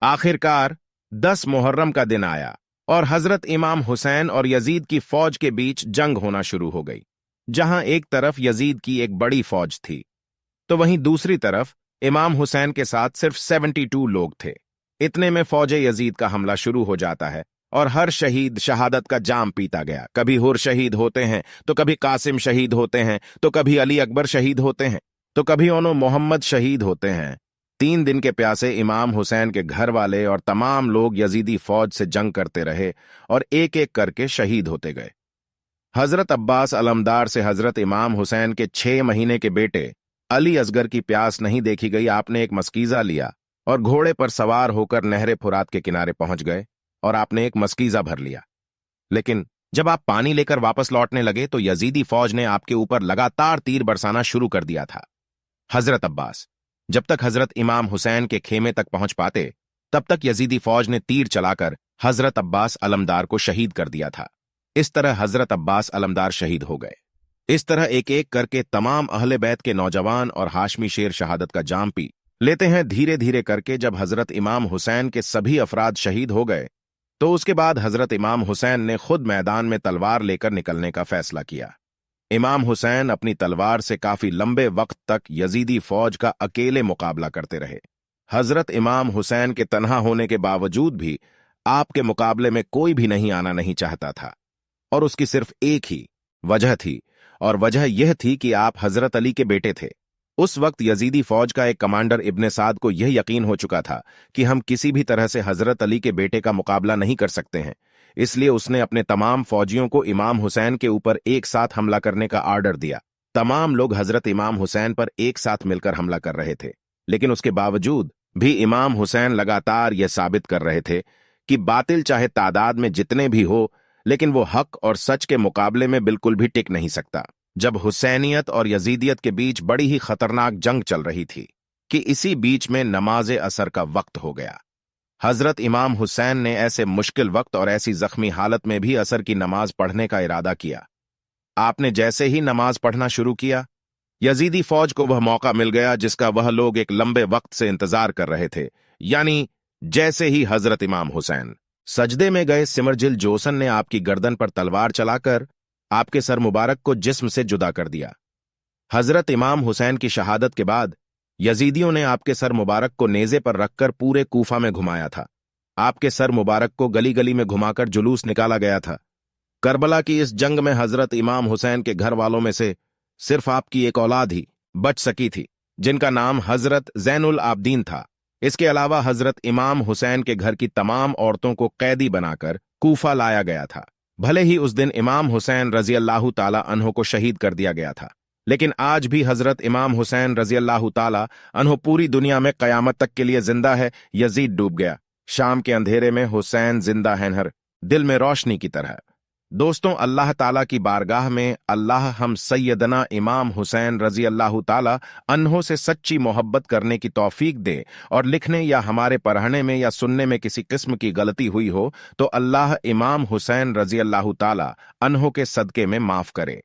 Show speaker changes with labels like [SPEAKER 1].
[SPEAKER 1] आखिरकार 10 मुहर्रम का दिन आया और हजरत इमाम हुसैन और यजीद की फौज के बीच जंग होना शुरू हो गई। जहां एक तरफ यजीद की एक बड़ी फौज थी तो वहीं दूसरी तरफ इमाम हुसैन के साथ सिर्फ 72 लोग थे। इतने में फौज यजीद का हमला शुरू हो जाता है और हर शहीद शहादत का जाम पीता गया। कभी हुर शहीद होते हैं तो कभी कासिम शहीद होते हैं तो कभी अली अकबर शहीद होते हैं तो कभी ओनो मोहम्मद शहीद होते हैं। 3 दिन के प्यासे इमाम हुसैन के घर वाले और तमाम लोग यजीदी फौज से जंग करते रहे और एक एक करके शहीद होते गए। हजरत अब्बास अलमदार से हजरत इमाम हुसैन के 6 महीने के बेटे अली असगर की प्यास नहीं देखी गई। आपने एक मस्कीजा लिया और घोड़े पर सवार होकर नहरे फुरात के किनारे पहुंच गए और आपने एक मस्कीजा भर लिया। लेकिन जब आप पानी लेकर वापस लौटने लगे तो यजीदी फौज ने आपके ऊपर लगातार तीर बरसाना शुरू कर दिया था। हजरत अब्बास जब तक हजरत इमाम हुसैन के खेमे तक पहुंच पाते तब तक यजीदी फौज ने तीर चलाकर हजरत अब्बास अलमदार को शहीद कर दिया था। इस तरह हजरत अब्बास अलमदार शहीद हो गए। इस तरह एक एक करके तमाम अहले बैत के नौजवान और हाशमी शेर शहादत का जाम पी लेते हैं। धीरे धीरे करके जब हजरत इमाम हुसैन के सभी अफराद शहीद हो गए तो उसके बाद हजरत इमाम हुसैन ने खुद मैदान में तलवार लेकर निकलने का फैसला किया। इमाम हुसैन अपनी तलवार से काफी लंबे वक्त तक यजीदी फौज का अकेले मुकाबला करते रहे। हजरत इमाम हुसैन के तन्हा होने के बावजूद भी आपके मुकाबले में कोई भी नहीं आना नहीं चाहता था और उसकी सिर्फ एक ही वजह थी और वजह यह थी कि आप हजरत अली के बेटे थे। उस वक्त यजीदी फौज का एक कमांडर इब्ने साद को यह यकीन हो चुका था कि हम किसी भी तरह से हजरत अली के बेटे का मुकाबला नहीं कर सकते हैं, इसलिए उसने अपने तमाम फौजियों को इमाम हुसैन के ऊपर एक साथ हमला करने का आर्डर दिया। तमाम लोग हजरत इमाम हुसैन पर एक साथ मिलकर हमला कर रहे थे, लेकिन उसके बावजूद भी इमाम हुसैन लगातार यह साबित कर रहे थे कि बातिल चाहे तादाद में जितने भी हो लेकिन वो हक और सच के मुकाबले में बिल्कुल भी टिक नहीं सकता। जब हुसैनियत और यजीदियत के बीच बड़ी ही खतरनाक जंग चल रही थी कि इसी बीच में नमाज असर का वक्त हो गया। हजरत इमाम हुसैन ने ऐसे मुश्किल वक्त और ऐसी जख्मी हालत में भी असर की नमाज पढ़ने का इरादा किया। आपने जैसे ही नमाज पढ़ना शुरू किया, यजीदी फौज को वह मौका मिल गया जिसका वह लोग एक लंबे वक्त से इंतजार कर रहे थे, यानी जैसे ही हजरत इमाम हुसैन सजदे में गए, सिमरजिल जोसन ने आपकी गर्दन पर तलवार चलाकर आपके सर मुबारक को जिस्म से जुदा कर दिया। हजरत इमाम हुसैन की शहादत के बाद यजीदियों ने आपके सर मुबारक को नेजे पर रखकर पूरे कूफा में घुमाया था। आपके सर मुबारक को गली गली में घुमाकर जुलूस निकाला गया था। करबला की इस जंग में हजरत इमाम हुसैन के घर वालों में से सिर्फ आपकी एक औलाद ही बच सकी थी, जिनका नाम हजरत जैनुल आबदीन था। इसके अलावा हजरत इमाम हुसैन के घर की तमाम औरतों को कैदी बनाकर कूफा लाया गया था। भले ही उस दिन इमाम हुसैन रजी अल्लाह ताला अन्हो को शहीद कर दिया गया था, लेकिन आज भी हजरत इमाम हुसैन रजी अल्लाह ताला अन्हो पूरी दुनिया में कयामत तक के लिए जिंदा है। यजीद डूब गया, शाम के अंधेरे में हुसैन जिंदा है, हर दिल में रोशनी की तरह। दोस्तों, अल्लाह ताला की बारगाह में अल्लाह हम सैयदना इमाम हुसैन रजी अल्लाह ताला अन्हो से सच्ची मोहब्बत करने की तौफीक दे और लिखने या हमारे पढ़ने में या सुनने में किसी किस्म की गलती हुई हो तो अल्लाह इमाम हुसैन रजी अल्लाह ताला अन्हो के सदके में माफ करे।